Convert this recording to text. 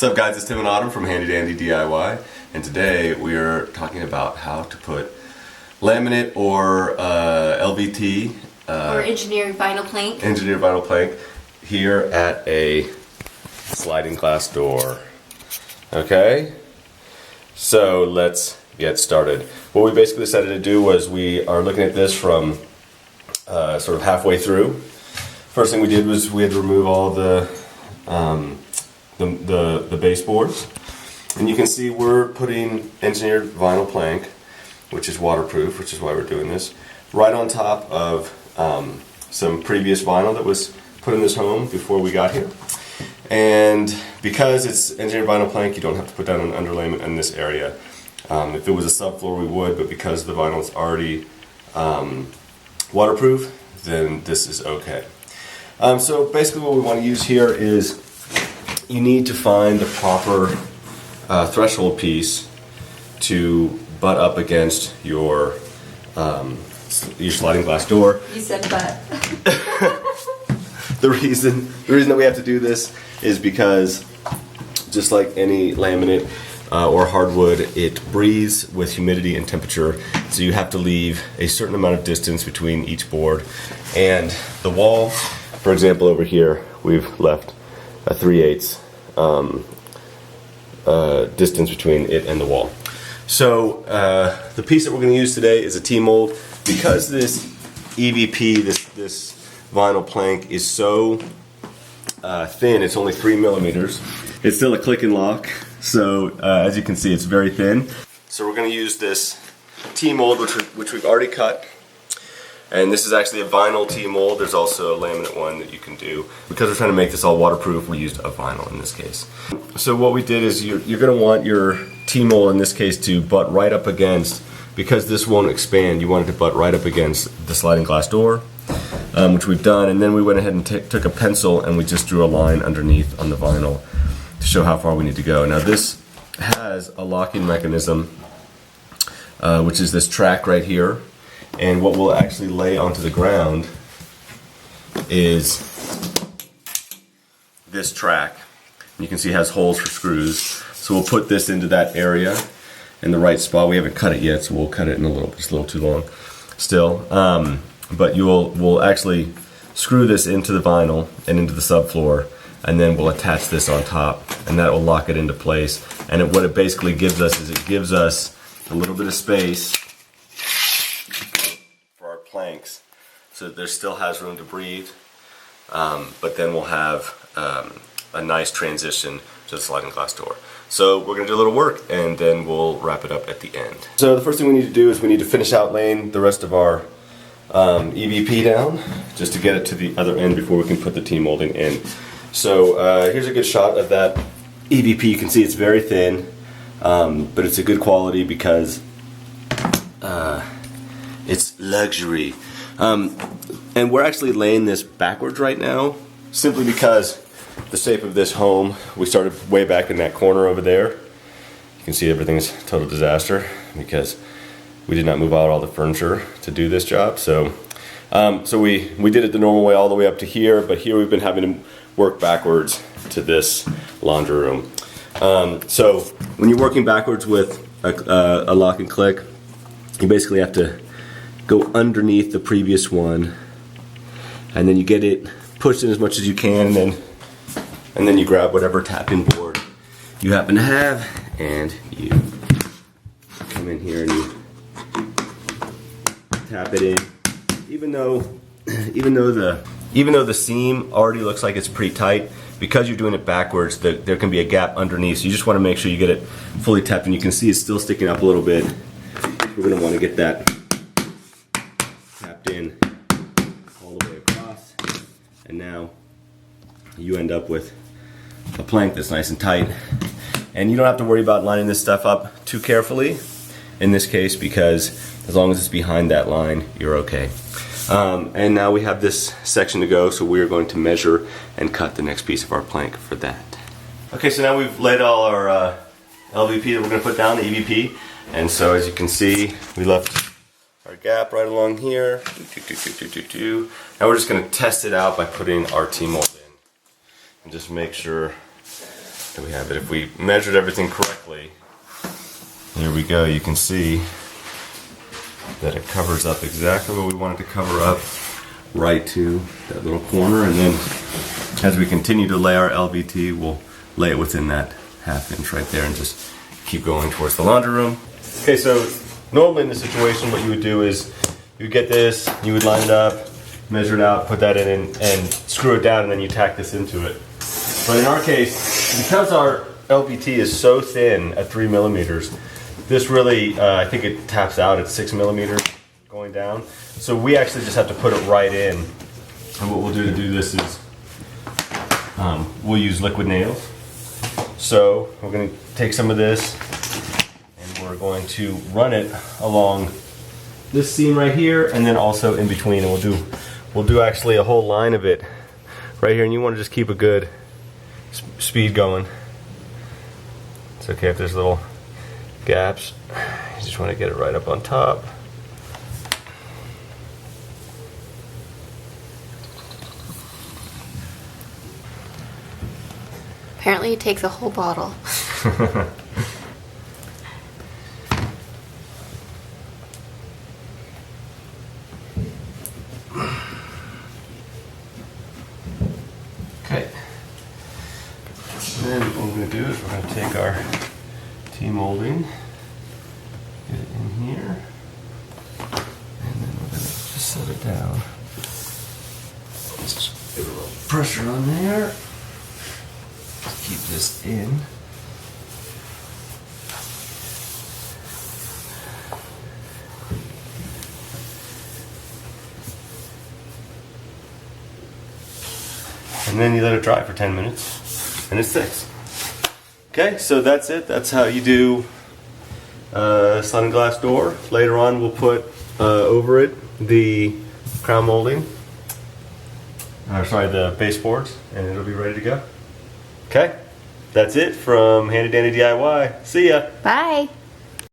What's up guys, it's Tim and Autumn from Handy Dandy DIY, and today we are talking about how to put laminate or LVT or engineered vinyl plank here at a sliding glass door. Okay, so let's get started. What we basically decided to do was we are looking at this from sort of halfway through. First thing we did was we had to remove all the baseboards, and you can see we're putting engineered vinyl plank, which is waterproof, which is why we're doing this, right on top of some previous vinyl that was put in this home before we got here. And because it's engineered vinyl plank, you don't have to put down an underlayment in this area. If it was a subfloor, we would, but because the vinyl is already waterproof, then this is okay. So basically what we want to use here is you need to find the proper threshold piece to butt up against your sliding glass door. You said butt. The reason that we have to do this is because just like any laminate or hardwood, it breathes with humidity and temperature, so you have to leave a certain amount of distance between each board and the wall. For example, over here we've left a 3/8 distance between it and the wall. So the piece that we're going to use today is a T-mold. Because this EVP, this vinyl plank, is so thin, it's only 3 millimeters. It's still a click and lock, so as you can see, it's very thin. So we're going to use this T-mold, which we've already cut. And this is actually a vinyl T-mold. There's also a laminate one that you can do. Because we're trying to make this all waterproof, we used a vinyl in this case. So what we did is you're going to want your T-mold in this case to butt right up against, because this won't expand, you want it to butt right up against the sliding glass door, which we've done. And then we went ahead and took a pencil and we just drew a line underneath on the vinyl to show how far we need to go. Now this has a locking mechanism, which is this track right here. And what we'll actually lay onto the ground is this track. You can see it has holes for screws. So we'll put this into that area in the right spot. We haven't cut it yet, so we'll cut it in a little. It's a little too long still. But we'll actually screw this into the vinyl and into the subfloor, and then we'll attach this on top, and that will lock it into place. And what it basically gives us is it gives us a little bit of space planks, so that there still has room to breathe, but then we'll have a nice transition to the sliding glass door. So we're going to do a little work and then we'll wrap it up at the end. So the first thing we need to do is we need to finish out laying the rest of our EVP down, just to get it to the other end before we can put the T-molding in. So here's a good shot of that EVP. You can see it's very thin, but it's a good quality because it's luxury. And we're actually laying this backwards right now, simply because the shape of this home, we started way back in that corner over there. You can see everything's a total disaster because we did not move out all the furniture to do this job. So we did it the normal way all the way up to here, but here we've been having to work backwards to this laundry room. So when you're working backwards with a lock and click, you basically have to go underneath the previous one, and then you get it pushed in as much as you can, and then you grab whatever tapping board you happen to have, and you come in here and you tap it in. Even though the seam already looks like it's pretty tight, because you're doing it backwards, there can be a gap underneath. So you just want to make sure you get it fully tapped, and you can see it's still sticking up a little bit. We're going to want to get that tapped in all the way across, and now you end up with a plank that's nice and tight. And you don't have to worry about lining this stuff up too carefully in this case, because as long as it's behind that line, you're okay. And now we have this section to go, so we're going to measure and cut the next piece of our plank for that. Okay, so now we've laid all our LVP that we're going to put down, the EVP. And so as you can see, we left our gap right along here. Now we're just going to test it out by putting our T-mold in. And just make sure There we have it. If we measured everything correctly, there we go. You can see that it covers up exactly what we want it to cover up, right to that little corner. And then as we continue to lay our LVT, we'll lay it within that 1/2 inch right there and just keep going towards the laundry room. Okay, so normally in this situation, what you would do is you would get this, you would line it up, measure it out, put that in and screw it down, and then you tack this into it. But in our case, because our LVT is so thin at 3 millimeters, this really, I think it taps out at 6 millimeters going down. So we actually just have to put it right in. And what we'll do to do this is we'll use liquid nails. So we're going to take some of this and we're going to run it along this seam right here and then also in between. And we'll do actually a whole line of it right here. And you want to just keep a good speed going. It's okay if there's little gaps. You just want to get it right up on top. Apparently it takes a whole bottle. Okay. Then what we're going to do is we're going to take our T-molding, get it in here, and then we're going to just set it down. Just give a little pressure on there. Just keep this in. And then you let it dry for 10 minutes, and it sticks. Okay, so that's it. That's how you do sliding glass door. Later on, we'll put over it the crown molding, the baseboards, and it'll be ready to go. Okay, that's it from Handy Dandy DIY. See ya. Bye.